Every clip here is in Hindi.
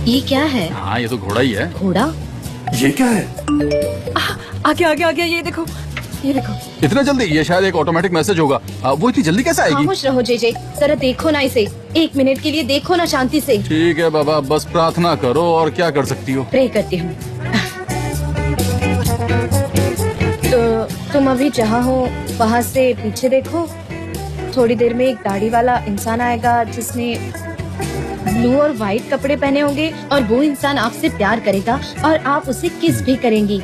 ये क्या है? हाँ ये तो घोड़ा ही है। घोड़ा? ये क्या है? आगे आगे आगे, ये देखो ये देखो। इतना जल्दी? ये शायद एक ऑटोमेटिक मैसेज होगा। वो इतनी जल्दी कैसे आएगी? खामोश रहो जेजे, जरा देखो ना इसे, 1 मिनट के लिए देखो ना शांति से। ठीक है बाबा, बस प्रार्थना करो, और क्या कर सकती हो? प्रे करती हूँ। तो तुम अभी जहाँ हो वहाँ से पीछे देखो, थोड़ी देर में एक दाढ़ी वाला इंसान आएगा जिसने ब्लू और व्हाइट कपड़े पहने होंगे, और वो इंसान आपसे प्यार करेगा और आप उसे किस भी करेंगी।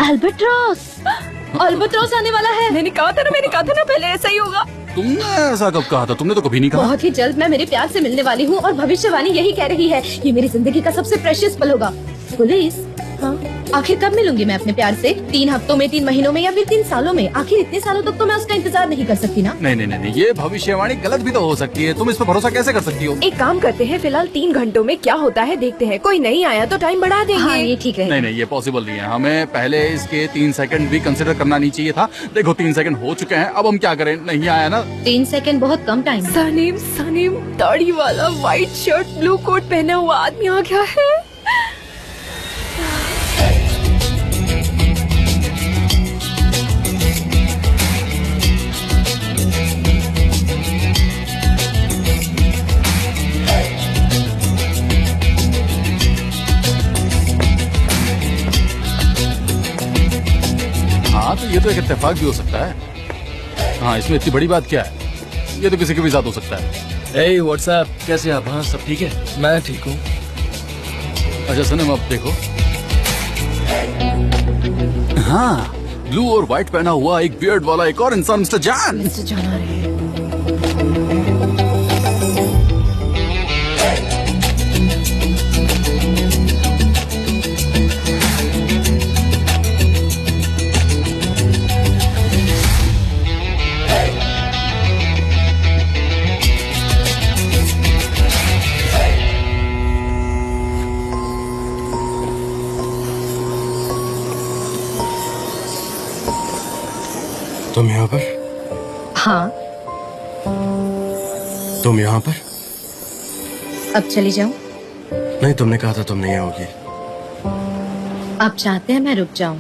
अल्बाट्रॉस, अल्बाट्रॉस आने वाला है। मैंने कहा था ना पहले ऐसा ही होगा। तुमने ऐसा कब कहा था? तुमने तो कभी नहीं कहा। बहुत ही जल्द मैं मेरे प्यार से मिलने वाली हूँ और भविष्यवाणी यही कह रही है, ये मेरी जिंदगी का सबसे प्रेशियस पल होगा। पुलिस, हाँ, आखिर कब मिलूंगी मैं अपने प्यार से? 3 हफ्तों में, 3 महीनों में, या फिर 3 सालों में? आखिर इतने सालों तक तो मैं उसका इंतजार नहीं कर सकती ना। नहीं, ये भविष्यवाणी गलत भी तो हो सकती है। तुम इस पर भरोसा कैसे कर सकती हो? एक काम करते हैं, फिलहाल 3 घंटों में क्या होता है देखते हैं। कोई नहीं आया तो टाइम बढ़ा देंगे। हाँ, ये ठीक है। नहीं, ये पॉसिबल नहीं है। हमें पहले इसके 3 सेकंड भी कंसिडर करना नहीं चाहिए था। देखो 3 सेकंड हो चुके हैं, अब हम क्या करें? नहीं आया ना। 3 सेकंड बहुत कम टाइम। सनीम दाढ़ी वाला, व्हाइट शर्ट, ब्लू कोट पहना हुआ आदमी आ गया है। हाँ तो ये तो एक इत्तेफाक भी हो सकता है। हाँ, इसमें इतनी बड़ी बात क्या है? ये तो किसी के भी साथ हो सकता है। Hey, what's up? कैसे आप? हाँ, सब ठीक है? मैं ठीक हूँ। अच्छा सनम, अब देखो। हाँ, ब्लू और व्हाइट पहना हुआ एक बियर्ड वाला एक और इंसान, मिस्टर जान। मिस्टर जान आ रहे हैं। तुम यहाँ पर? हाँ। तुम यहाँ पर? अब चली जाऊं? नहीं, तुमने कहा था तुम नहीं आओगी। आप चाहते हैं मैं रुक जाऊं?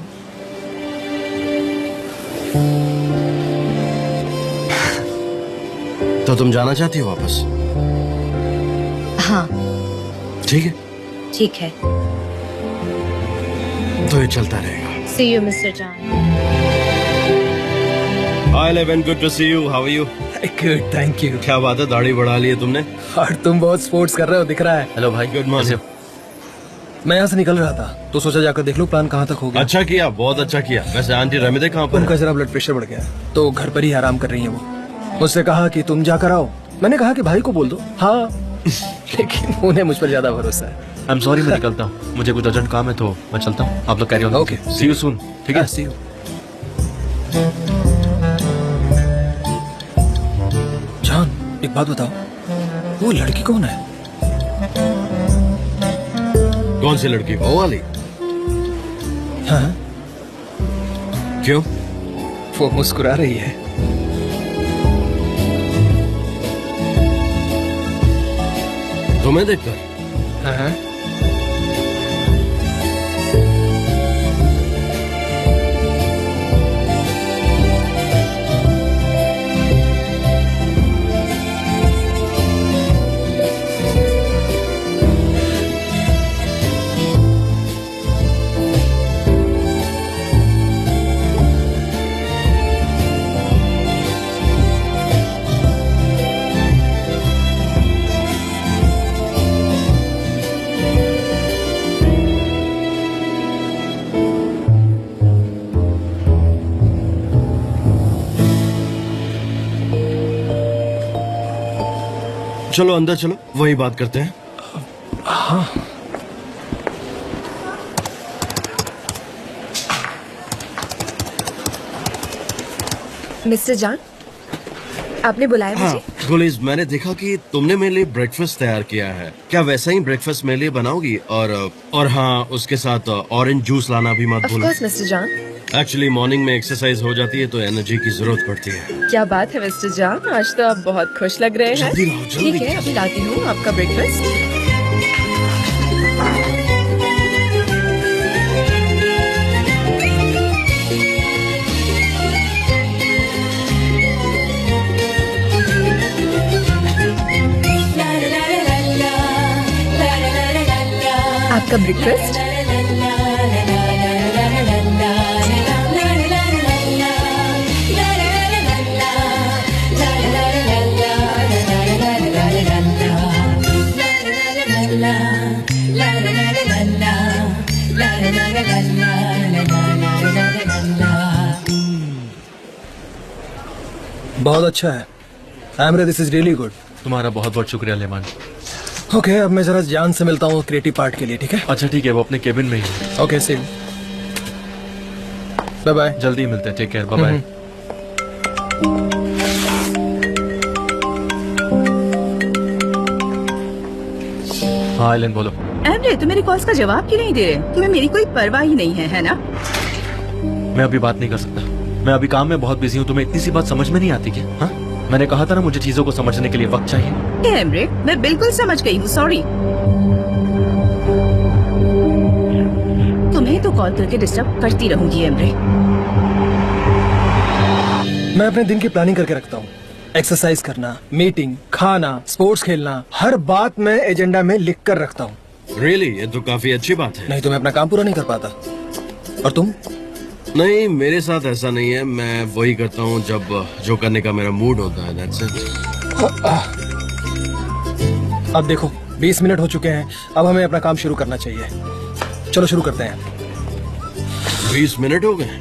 तो तुम जाना चाहती हो वापस? हाँ। ठीक है। ठीक है। तो ये चलता रहेगा। See you, मिस्टर जान। Hi Levin, good to see you. How are you? Good, thank you. क्या बात है, दाढ़ी बढ़ा ली है तुमने? और तुम बहुत स्पोर्ट्स कर रहे हो, दिख रहा है। हेलो भाई, गुड मॉर्निंग। मैं यहाँ से निकल रहा था तो सोचा जाकर देख लो प्लान कहाँ तक हो गया। अच्छा किया, बहुत अच्छा किया। वैसे आंटी रमीदे कहाँ पर? उनका जरा ब्लड प्रेशर बढ़ गया तो घर पर ही आराम कर रही है वो। मुझसे कहा कि तुम जाकर आओ। मैंने कहा कि भाई को बोल दो। हाँ लेकिन उन्हें मुझ पर ज्यादा भरोसा है। I'm sorry, मैं निकलता हूँ, मुझे कुछ अर्जेंट काम है तो मैं चलता हूँ। आप लोग carry on. Okay, see you soon। ठीक है? See you। जान, एक बात बताओ, वो लड़की कौन है? कौन सी लड़की? वो वाली? हाँ। क्यों? वो मुस्कुरा रही है। तुम्हें देखकर? हाँ। चलो अंदर चलो, वही बात करते हैं। हाँ। मिस्टर जान, आपने बुलाया मुझे? हाँ, गुलीज, मैंने देखा कि तुमने मेरे लिए ब्रेकफास्ट तैयार किया है। क्या वैसा ही ब्रेकफास्ट मेरे लिए बनाओगी? और हाँ, उसके साथ ऑरेंज जूस लाना भी मत Of भूलो। course, मिस्टर जान। एक्चुअली मॉर्निंग में एक्सरसाइज हो जाती है तो एनर्जी की जरूरत पड़ती है। क्या बात है मिस्टर जान, आज तो आप बहुत खुश लग रहे हैं। जल्दी लाओ, जल्दी। ठीक है, अभी लाती हूँ आपका ब्रेकफास्ट। आपका ब्रेकफास्ट। बहुत अच्छा है Emre, this is really good. तुम्हारा बहुत बहुत शुक्रिया लेमान। ओके, अब मैं जरा जान से मिलता हूँ क्रिएटिव पार्ट के लिए, ठीक है? अच्छा ठीक है, वो अपने केबिन में ही है। ओके, सी बाय बाय। जल्दी ही मिलते हैं, टेक केयर, बाय बाय। हाँ एलन बोलो। एमरे, तुम मेरी कॉल्स का जवाब क्यों नहीं दे रहे? तुम्हें मेरी कोई परवाह ही नहीं है ना? मैं अभी बात नहीं कर सकता, मैं अभी काम में बहुत बिजी हूँ। तुम्हें इतनी सी बात समझ में नहीं आती क्या? हाँ, मैंने कहा था ना मुझे चीजों को समझने के लिए वक्त चाहिए। एमरे, मैं बिल्कुल समझ गई हूँ, सॉरी। तुम्हें तो कॉल करके डिस्टर्ब करती रहूंगी एमरे। मैं अपने दिन की प्लानिंग करके रखता हूँ। एक्सरसाइज करना, मीटिंग, खाना, स्पोर्ट्स खेलना, हर बात मैं एजेंडा में लिख कर रखता हूँ। रियली ये तो काफी अच्छी बात है। नहीं तो मैं अपना काम पूरा नहीं कर पाता। और तुम? नहीं, मेरे साथ ऐसा नहीं है। मैं वही करता हूँ जब जो करने का मेरा मूड होता है। That's it। अब देखो 20 मिनट हो चुके हैं, अब हमें अपना काम शुरू करना चाहिए। चलो शुरू करते हैं। 20 मिनट हो गए?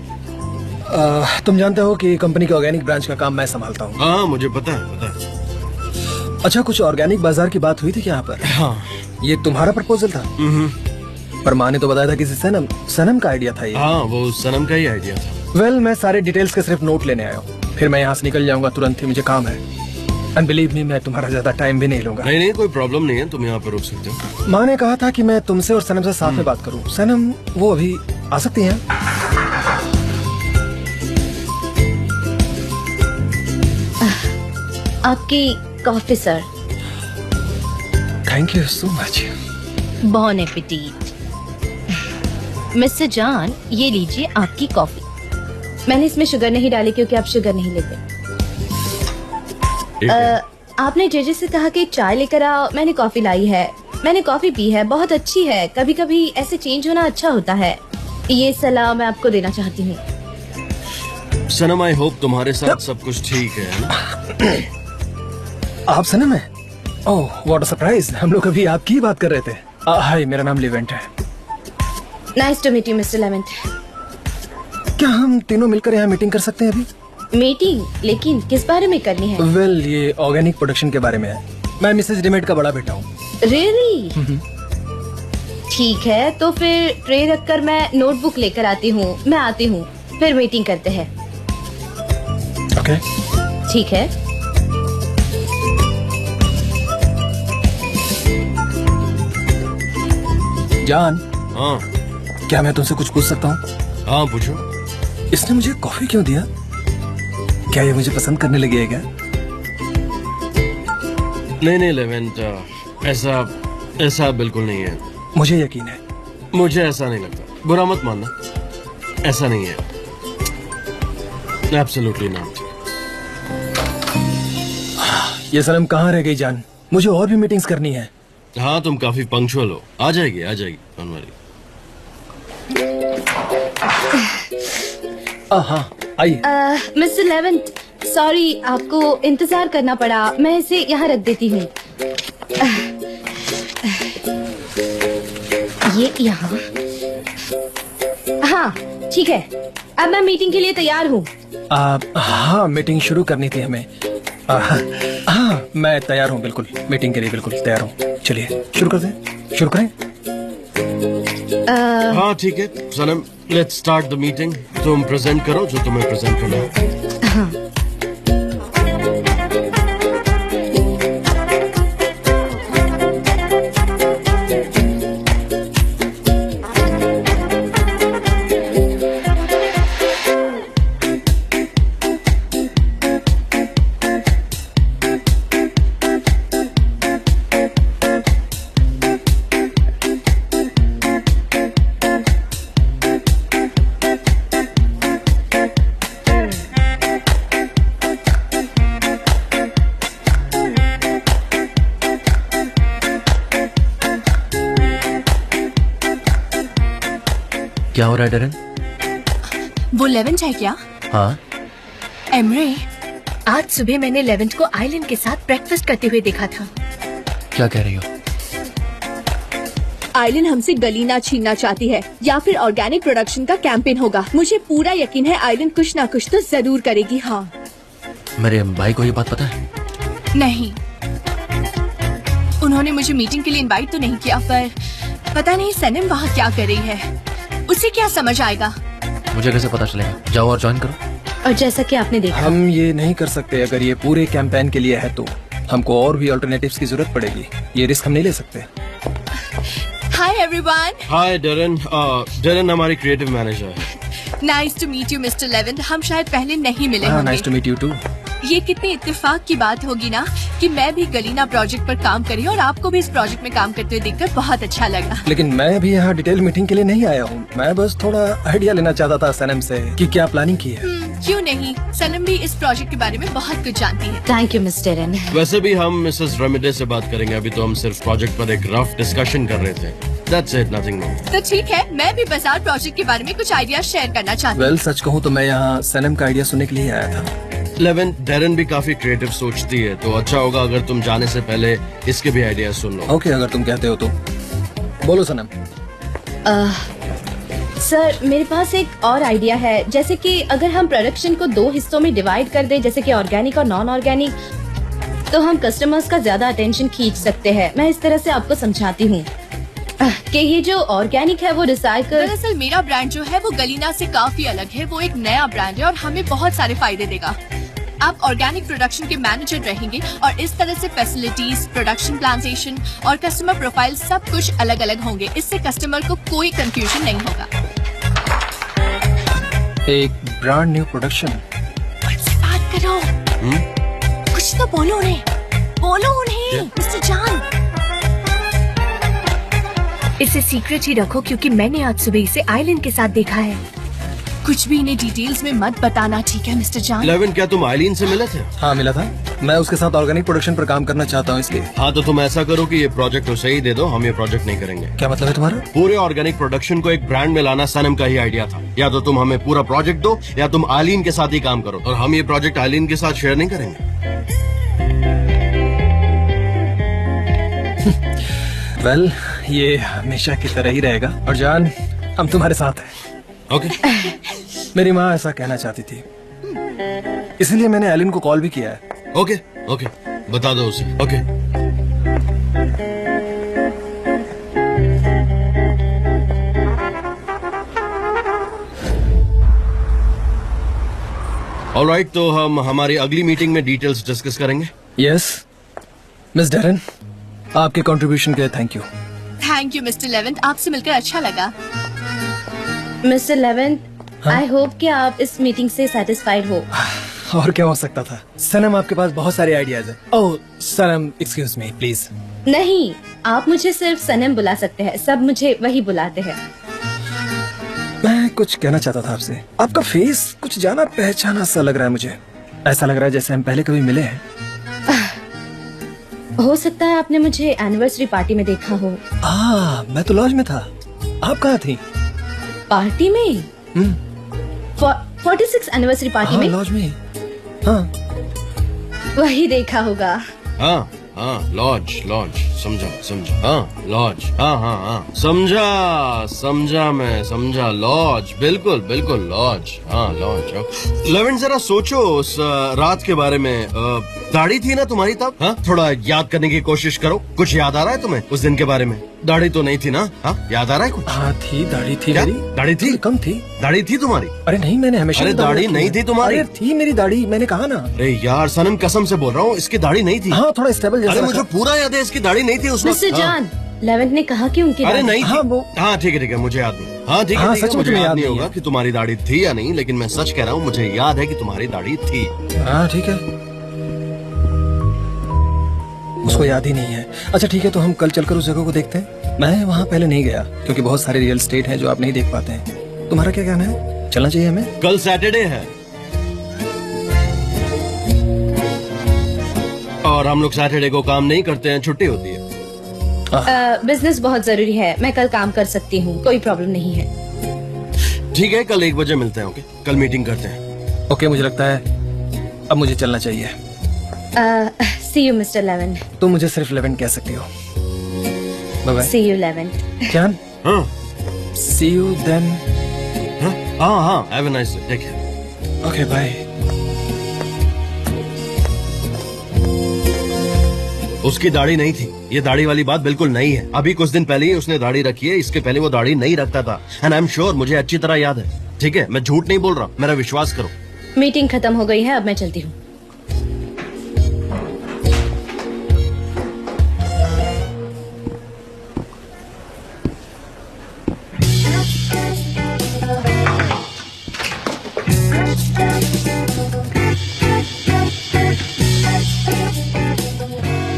तुम जानते हो कि कंपनी के ऑर्गेनिक ब्रांच का काम मैं संभालता हूँ। हाँ मुझे पता है। अच्छा, कुछ ऑर्गेनिक बाजार की बात हुई थी क्या यहाँ पर? हाँ। ये तुम्हारा प्रपोजल था? पर माँ ने तो बताया था किसी सनम का आइडिया था ये। हाँ, वो सनम का ही आइडिया था। वेल, मैं सारे डिटेल्स के सिर्फ नोट लेने आया हूँ, फिर मैं यहाँ से निकल जाऊंगा तुरंत ही, मुझे काम है। एंड बिलीव मी, मैं तुम्हारा ज्यादा टाइम भी नहीं लूंगा। नहीं, कोई प्रॉब्लम नहीं है, तुम यहाँ पर रुक सकते हो। माँ ने कहा था कि मैं तुमसे और सनम से साथ में बात करूँ। सनम वो अभी आ सकती हैं? आपकी coffee sir. Thank you so much. Bon appetit. Mister John, ये लीजिए आपकी कॉफी। मैंने इसमें शुगर नहीं डाली क्योंकि आप शुगर नहीं लेते। ठीक है। आपने जेजे से कहा कि चाय लेकर आओ, मैंने कॉफी लाई है। मैंने कॉफी पी है, बहुत अच्छी है। कभी कभी ऐसे चेंज होना अच्छा होता है। ये सलाह मैं आपको देना चाहती हूँ। सनम, आई होप तुम्हारे साथ सब कुछ ठीक है ना? आप सनम है? ओह, व्हाट अ सरप्राइज। हम लोग अभी आपकी ही बात कर रहे थे। हाय, मेरा नाम लिवेंट है। Nice to meet you mister Levent. क्या हम तीनों मिलकर यहाँ मीटिंग कर सकते हैं अभी? मीटिंग? लेकिन किस बारे में करनी है? वेल, ये ऑर्गेनिक प्रोडक्शन के बारे में है। मैं मिसेज डिमेट का बड़ा बेटा हूँ। रियली? ठीक है, तो फिर ट्रे रखकर मैं नोटबुक लेकर आती हूँ। मैं आती हूँ, फिर मीटिंग करते हैं। ओके। ठीक है। जान, हाँ। क्या मैं तुमसे कुछ पूछ सकता हूँ? हाँ पूछो। इसने मुझे कॉफी क्यों दिया? क्या ये मुझे पसंद करने लगी है क्या? नहीं लेवेंट, ऐसा बिल्कुल नहीं है। मुझे यकीन है। मुझे ऐसा नहीं लगता, बुरा मत मानना, ऐसा नहीं है। Absolutely not. ये सनम कहाँ रह गई जान? मुझे और भी मीटिंग्स करनी है। हाँ, तुम काफी पंक्चुअल हो। आ जाएगी डोंट वरी। हाँ, आइए। मिस्टर लेवेंट, सॉरी आपको इंतजार करना पड़ा। मैं इसे यहाँ रख देती हूँ। ये यहाँ। हाँ ठीक है, अब मैं मीटिंग के लिए तैयार हूँ। हाँ, मीटिंग शुरू करनी थी हमें। हाँ, मैं तैयार हूँ, बिल्कुल मीटिंग के लिए बिल्कुल तैयार हूँ। चलिए शुरू करते हैं। शुरू करें? हाँ ठीक है सनम, लेट्स स्टार्ट द मीटिंग। तुम प्रेजेंट करो जो तुम्हें प्रेजेंट करना है। हाँ। क्या हो रहा है डेरन? वो लेवेंट है क्या? हाँ। एमरे, आज सुबह मैंने लेवेंट को आइलैंड के साथ ब्रेकफास्ट करते हुए देखा था। क्या कह रही हो? आइलैंड हमसे गलीना छीनना चाहती है या फिर ऑर्गेनिक प्रोडक्शन का कैंपेन होगा। मुझे पूरा यकीन है आइलैंड कुछ ना कुछ तो जरूर करेगी। हाँ। मेरे भाई को ये बात पता है? नहीं, उन्होंने मुझे मीटिंग के लिए इनवाइट तो नहीं किया, पर पता नहीं सनम वहाँ क्या कर रही है। उसे क्या समझ आएगा? मुझे कैसे पता चलेगा? जाओ और ज्वाइन करो। और जैसा कि आपने देखा, हम ये नहीं कर सकते। अगर ये पूरे कैंपेन के लिए है तो हमको और भी अल्टरनेटिव्स की जरूरत पड़ेगी। ये रिस्क हम नहीं ले सकते। Hi everyone. Hi Darren. Darren हमारी क्रिएटिव मैनेजर है। Nice to meet you mister Levent. हम शायद पहले नहीं मिले होंगे। Nice to meet you too. ये कितनी इत्तेफाक की बात होगी ना कि मैं भी गलीना प्रोजेक्ट पर काम करी और आपको भी इस प्रोजेक्ट में काम करते हुए देखकर बहुत अच्छा लगा। लेकिन मैं भी यहाँ डिटेल मीटिंग के लिए नहीं आया हूँ। मैं बस थोड़ा आइडिया लेना चाहता था सनम से कि क्या प्लानिंग की है। क्यों नहीं, सनम भी इस प्रोजेक्ट के बारे में बहुत कुछ जानती है। Thank you mister N. वैसे भी हम मिसेस रेमिडे से बात करेंगे। अभी तो हम सिर्फ प्रोजेक्ट पर एक रफ डिस्कशन कर रहे थे। That's it, nothing more. तो ठीक है, मैं भी बाजार प्रोजेक्ट के बारे में कुछ आइडिया शेयर करना चाहती हूँ। वेल, सच कहूँ तो मैं यहाँ सनम का आइडिया सुनने के लिए आया था। लेवेंट, डेरन भी काफी क्रिएटिव सोचती है, तो अच्छा होगा अगर तुम जाने से पहले इसके भी आइडिया सुन लो। ओके, अगर तुम कहते हो तो बोलो सनम। सर, मेरे पास एक और आइडिया है। जैसे कि अगर हम प्रोडक्शन को 2 हिस्सों में डिवाइड कर दें, जैसे कि ऑर्गेनिक और नॉन ऑर्गेनिक, तो हम कस्टमर्स का ज्यादा अटेंशन खींच सकते हैं। मैं इस तरह से आपको समझाती हूँ कि ये जो ऑर्गेनिक है वो रिसाइकल। दरअसल मेरा ब्रांड जो है वो गलीना से काफी अलग है। वो एक नया ब्रांड है और हमें बहुत सारे फायदे देगा। आप ऑर्गेनिक प्रोडक्शन के मैनेजर रहेंगे और इस तरह से फैसिलिटीज, प्रोडक्शन प्लांटेशन और कस्टमर प्रोफाइल सब कुछ अलग अलग होंगे। इससे कस्टमर को कोई कंफ्यूजन नहीं होगा। एक ब्रांड न्यू प्रोडक्शन। मुझसे बात करो। कुछ तो बोलो उन्हें। बोलो उन्हें मिस्टर जान। इसे सीक्रेट ही रखो क्योंकि मैंने आज सुबह इसे आइलैंड के साथ देखा है। कुछ भी इन्हें डिटेल्स में मत बताना, ठीक है मिस्टर जान? लेवेंट, क्या तुम आइलीन से मिले थे? हाँ, मिला था। मैं उसके साथ ऑर्गेनिक प्रोडक्शन पर काम करना चाहता हूँ, इसलिए। हाँ, तो तुम ऐसा करो कि ये प्रोजेक्ट उसे ही दे दो। हम ये प्रोजेक्ट नहीं करेंगे। क्या मतलब है तुम्हारा? पूरे ऑर्गेनिक प्रोडक्शन को एक ब्रांड में लाना सनम का ही आइडिया था। या तो तुम हमें पूरा प्रोजेक्ट दो या तुम आइलीन के साथ ही काम करो, और हम ये प्रोजेक्ट आइलीन के साथ शेयर नहीं करेंगे। वेल, ये हमेशा की तरह ही रहेगा। और जान, हम तुम्हारे साथ हैं। ओके। मेरी माँ ऐसा कहना चाहती थी, इसलिए मैंने एलिन को कॉल भी किया है। ओके, ओके, बता दो उसे। ओके। ऑलराइट, तो हम हमारी अगली मीटिंग में डिटेल्स डिस्कस करेंगे। यस मिस डेरन, आपके कंट्रीब्यूशन के लिए thank you. Thank you mister Levant, आपसे मिलकर अच्छा लगा। मिस्टर लेवेंट, आई होप कि आप इस मीटिंग से सेटिस्फाइड हो। और क्या हो सकता था। सनम, आपके पास बहुत सारे आइडियाज हैं। ओह सनम, एक्सक्यूज मी प्लीज। नहीं, आप मुझे सिर्फ सनम बुला सकते हैं। सब मुझे वही बुलाते हैं। मैं कुछ कहना चाहता था आपसे। आपका फेस कुछ जाना पहचाना सा लग रहा है मुझे। ऐसा लग रहा है जैसे हम पहले कभी मिले हैं। हो सकता है आपने मुझे एनिवर्सरी पार्टी में देखा हो। मैं तो लॉज में था। आप कहाँ थी? पार्टी में? 46 एनिवर्सरी पार्टी में? लॉज में। हाँ, वही देखा होगा। हाँ हाँ, लॉज लॉज, समझा समझा। हाँ लॉज, हाँ हाँ हाँ, समझा समझा, मैं समझा। लॉज, बिल्कुल बिल्कुल लॉज। हाँ लॉज। लेवेंट, जरा सोचो उस रात के बारे में। दाढ़ी थी ना तुम्हारी तब? हाँ, थोड़ा याद करने की कोशिश करो। कुछ याद आ रहा है तुम्हें उस दिन के बारे में? दाढ़ी तो नहीं थी ना? हाँ, याद आ रहा है कुछ? हाँ थी, दाढ़ी थी। क्या? मेरी दाढ़ी थी? कम थी। दाढ़ी थी तुम्हारी? अरे नहीं, मैंने हमेशा। अरे दाढ़ी नहीं थी तुम्हारी? अरे थी मेरी दाढ़ी, मैंने कहा ना। अरे यार सनम, कसम से बोल रहा हूँ, इसकी दाढ़ी नहीं थी। हाँ, थोड़ा स्टेबल जैसा। अरे मुझे पूरा याद है, इसकी दाढ़ी नहीं थी उस वक्त। मिस्टर जान, लेवेंट ने कहा कि उनकी अरे दाढ़ी- नहीं थी। हाँ, वो। हाँ ठीक है, मुझे याद नहीं। हाँ ठीक है, हाँ, ठीक है, सच में मुझे तुम्हें याद याद नहीं नहीं होगा है। कि तुम्हारी दाढ़ी थी या नहीं, लेकिन मैं सच कह रहा हूँ, मुझे याद है कि तुम्हारी दाढ़ी थी। हाँ ठीक है, उसको याद ही नहीं है। अच्छा ठीक है, तो हम कल चलकर उस जगह को देखते हैं। मैं वहाँ पहले नहीं गया क्योंकि बहुत सारे रियल स्टेट हैं जो आप नहीं देख पाते हैं। तुम्हारा क्या कहना है, चलना चाहिए हमें? कल सैटरडे है और हम लोग सैटरडे को काम नहीं करते हैं, छुट्टी होती है। बिजनेस बहुत जरूरी है। मैं कल काम कर सकती हूँ, कोई प्रॉब्लम नहीं है। ठीक है, कल 1 बजे मिलते हैं। ओके, कल मीटिंग करते हैं। ओके, मुझे लगता है अब मुझे चलना चाहिए। See you mister Levan. तुम मुझे सिर्फ लेवन कह सकती हो। Bye bye. See you Levan. क्या? हाँ सी यू देन। हाँ, have a nice day, take care. Okay, bye. उसकी दाढ़ी नहीं थी, ये दाढ़ी वाली बात बिल्कुल नहीं है। अभी कुछ दिन पहले ही उसने दाढ़ी रखी है, इसके पहले वो दाढ़ी नहीं रखता था। एंड आई एम श्योर, मुझे अच्छी तरह याद है। ठीक है, मैं झूठ नहीं बोल रहा, मेरा विश्वास करो। मीटिंग खत्म हो गई है, अब मैं चलती हूँ।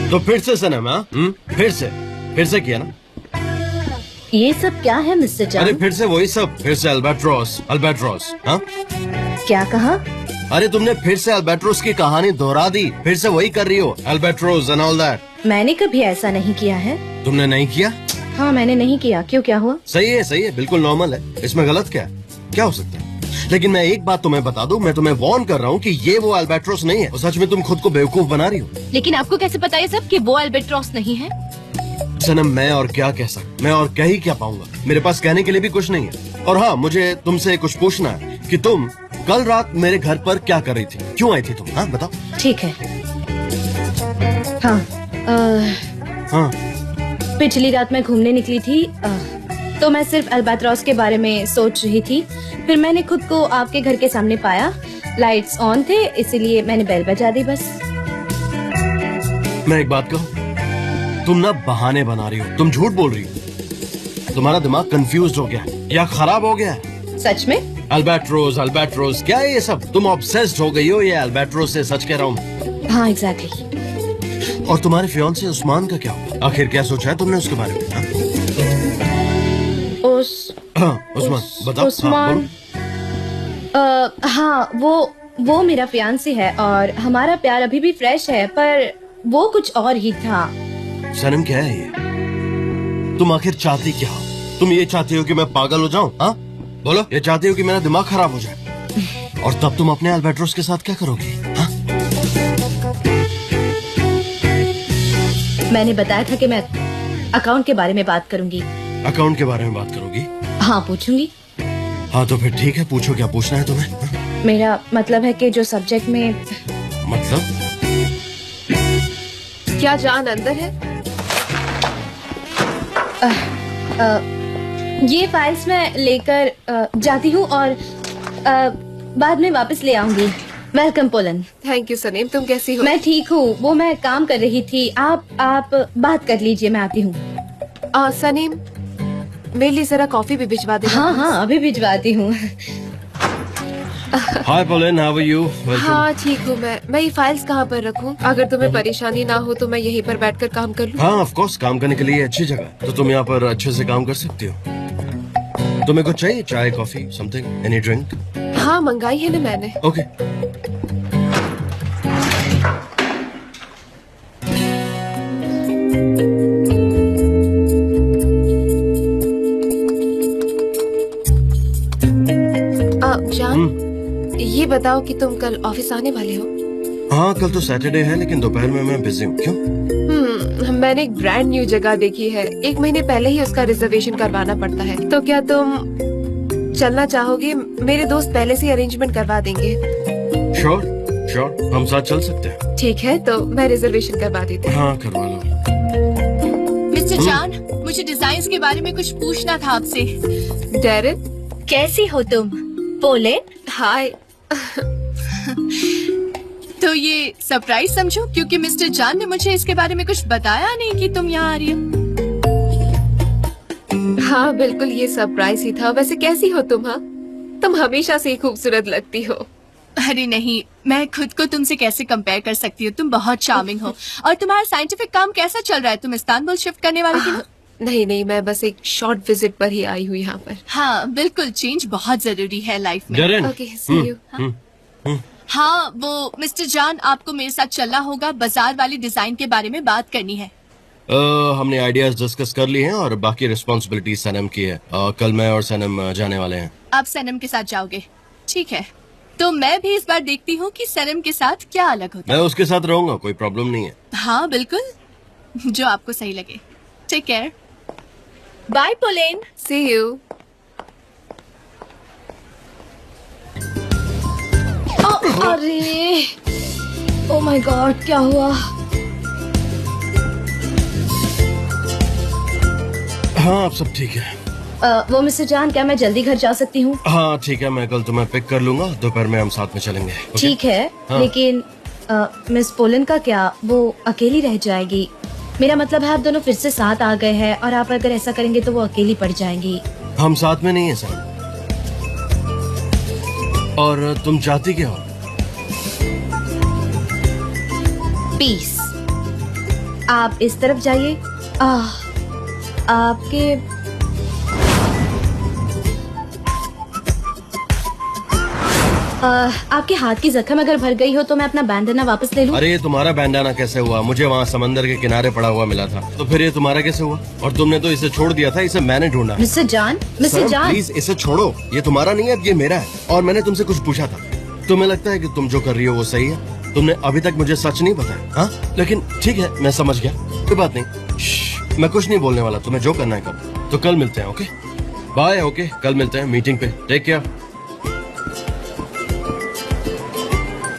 तो फिर से सनम, हाँ? फिर से किया ना? ये सब क्या है मिस्टर अरे जान? फिर से वही सब, फिर से अल्बाट्रोस। हाँ? क्या कहा? अरे तुमने फिर से अल्बाट्रोस की कहानी दोहरा दी, फिर से वही कर रही हो, अल्बाट्रोस एंड ऑल दैट। मैंने कभी ऐसा नहीं किया है। तुमने नहीं किया? हाँ, मैंने नहीं किया। क्यों, क्या हुआ? सही है, बिल्कुल नॉर्मल है। इसमें गलत क्या है? क्या हो सकता है? लेकिन मैं एक बात तुम्हें बता दूं, मैं तुम्हें वार्न कर रहा हूँ कि ये वो अल्बाट्रोस नहीं है। और सच में तुम खुद को बेवकूफ बना रही हो। लेकिन आपको कैसे पता है सब कि वो अल्बाट्रोस नहीं है? सनम, मैं और क्या कह सकता, मैं और कह ही क्या पाऊंगा। मेरे पास कहने के लिए भी कुछ नहीं है। और हाँ, मुझे तुमसे कुछ पूछना है कि तुम कल रात मेरे घर पर क्या कर रही थी? क्यों आई थी तुम? हाँ, बताओ। ठीक है। हाँ, हाँ, पिछली रात मैं घूमने निकली थी, तो मैं सिर्फ अल्बाट्रोस के बारे में सोच रही थी। फिर मैंने खुद को आपके घर के सामने पाया, लाइट्स ऑन थे, इसीलिए मैंने बेल बजा दी बस। मैं एक बात कहूँ, तुम ना बहाने बना रही हो, तुम झूठ बोल रही हो। तुम्हारा दिमाग कंफ्यूज हो गया है या खराब हो गया है? सच में? अल्बाट्रोस क्या है ये सब? तुम ऑब्सेस्ड हो गई हो ये अल्बाट्रोस से, सच कह रहा हूँ। हाँ, एग्जैक्टली। और तुम्हारे फियांसे उस्मान का क्या हुआ? आखिर क्या सोचा है तुमने उसके बारे में? हाँ? उस्मान, बताओ। उस्मान, हाँ, वो मेरा फियांसे है और हमारा प्यार अभी भी फ्रेश है, पर वो कुछ और ही था। सनम, क्या है ये? तुम आखिर चाहती क्या हो? तुम ये चाहती हो कि मैं पागल हो जाऊं? हाँ, बोलो। ये चाहती हो कि मेरा दिमाग खराब हो जाए? और तब तुम अपने अल्बाट्रोस के साथ क्या करोगी? हाँ? मैंने बताया था कि मैं अकाउंट के बारे में बात करूंगी। अकाउंट के बारे में बात करोगी? हाँ, पूछूंगी। हाँ, तो फिर ठीक है, पूछो, क्या पूछना है तुम्हें? हाँ? मेरा मतलब है कि जो सब्जेक्ट में। मतलब? क्या जान अंदर है? ये फाइल्स मैं लेकर जाती हूँ और बाद में वापस ले आऊंगी। Welcome pollen. Thank you Saneem, तुम कैसी हो? मैं ठीक हूँ, वो मैं काम कर रही थी। आप बात कर लीजिए, मैं आती हूँ। सनीम, मेरे लिए जरा कॉफी भी भिजवा देना। हाँ, अभी भिजवाती हूँ। हाय पोलन, हाउ आर यू? हाँ, ठीक हूँ मैं ये फाइल्स कहाँ पर रखूँ? अगर तुम्हें परेशानी ना हो तो मैं यहीं पर बैठकर काम कर लूँ। हाँ, ऑफ कोर्स, काम करने के लिए अच्छी जगह है, तो तुम यहाँ पर अच्छे से काम कर सकती हो। तुम्हें कुछ चाहिए? चाय, कॉफी, समथिंग, एनी ड्रिंक? हाँ, मंगाई है ना मैंने। ओके। जान, ये बताओ कि तुम कल ऑफिस आने वाले हो? हाँ, कल तो सैटरडे है, लेकिन दोपहर में मैं बिजी हूँ। क्यों? मैंने एक ब्रांड न्यू जगह देखी है, 1 महीने पहले ही उसका रिजर्वेशन करवाना पड़ता है। तो क्या तुम चलना चाहोगे? मेरे दोस्त पहले से अरेंजमेंट करवा देंगे। श्योर, हम साथ चल सकते हैं। ठीक है, तो मैं रिजर्वेशन करवा देती हूँ। हाँ, करवा लो। मिस्टर जान, मुझे डिजाइन के बारे में कुछ पूछना था आपसे। डेरिन, कैसी हो तुम? पोलन, हाय। तो ये सरप्राइज समझो, क्योंकि मिस्टर जान ने मुझे इसके बारे में कुछ बताया नहीं कि तुम यहाँ आ रही हो। हाँ, बिल्कुल, ये सरप्राइज ही था। वैसे कैसी हो तुम? हाँ, तुम हमेशा से ही खूबसूरत लगती हो। अरे नहीं, मैं खुद को तुमसे कैसे कंपेयर कर सकती हूँ? तुम बहुत चार्मिंग हो। और तुम्हारा साइंटिफिक काम कैसा चल रहा है? तुम इस्तांबुल शिफ्ट करने वाली थी ना? नहीं, मैं बस एक शॉर्ट विजिट पर ही आई हुई यहाँ पर। हाँ, बिल्कुल, चेंज बहुत जरूरी है लाइफ में। Okay, see you. हाँ, वो मिस्टर जान, आपको मेरे साथ चलना होगा, बाजार वाली डिजाइन के बारे में बात करनी है। हमने आइडियाज डिस्कस कर लिए हैं और बाकी रिस्पॉन्सिबिलिटी सनम की है। कल मैं और सनम जाने वाले हैं। आप सनम के साथ जाओगे, ठीक है। तो मैं भी इस बार देखती हूँ कि सनम के साथ क्या अलग होता मैं उसके साथ रहूंगा, कोई प्रॉब्लम नहीं है। है। हाँ बिल्कुल, जो आपको सही लगे। Take care. Bye Polen. See you. अरे ओ माय गॉड, क्या हुआ? हाँ अब सब ठीक है। वो मिस्टर जान, क्या मैं जल्दी घर जा सकती हूँ? हाँ ठीक है, मैं कल तुम्हें पिक कर लूंगा, दोपहर में हम साथ में चलेंगे। ओके? ठीक है। हाँ। लेकिन मिस पोलन का क्या? वो अकेली रह जाएगी। मेरा मतलब है आप दोनों फिर से साथ आ गए हैं और आप अगर ऐसा करेंगे तो वो अकेली पड़ जाएंगी। हम साथ में नहीं है सर। और तुम चाहती क्या हो? पीस। आप इस तरफ जाइए। आपके आपके हाथ की जख्म अगर भर गई हो तो मैं अपना बैंडना वापस ले लूं? अरे ये तुम्हारा बैंडाना कैसे हुआ? मुझे वहाँ समंदर के किनारे पड़ा हुआ मिला था, तो फिर ये तुम्हारा कैसे हुआ? और तुमने तो इसे छोड़ दिया था, इसे मैंने ढूंढा। मिस्टर जान, मिस्टर जान, प्लीज इसे छोड़ो, ये तुम्हारा नहीं है, ये मेरा है। और मैंने तुमसे कुछ पूछा था, तुम्हें लगता है कि तुम जो कर रही हो वो सही है? तुमने अभी तक मुझे सच नहीं बताया। हाँ लेकिन ठीक है, मैं समझ गया, कोई बात नहीं। मैं कुछ नहीं बोलने वाला, तुम्हें जो करना है करो। तो कल मिलते हैं। Okay bye. ओके कल मिलते हैं मीटिंग पे। Take care.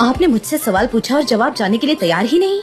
आपने मुझसे सवाल पूछा और जवाब जाने के लिए तैयार ही नहीं।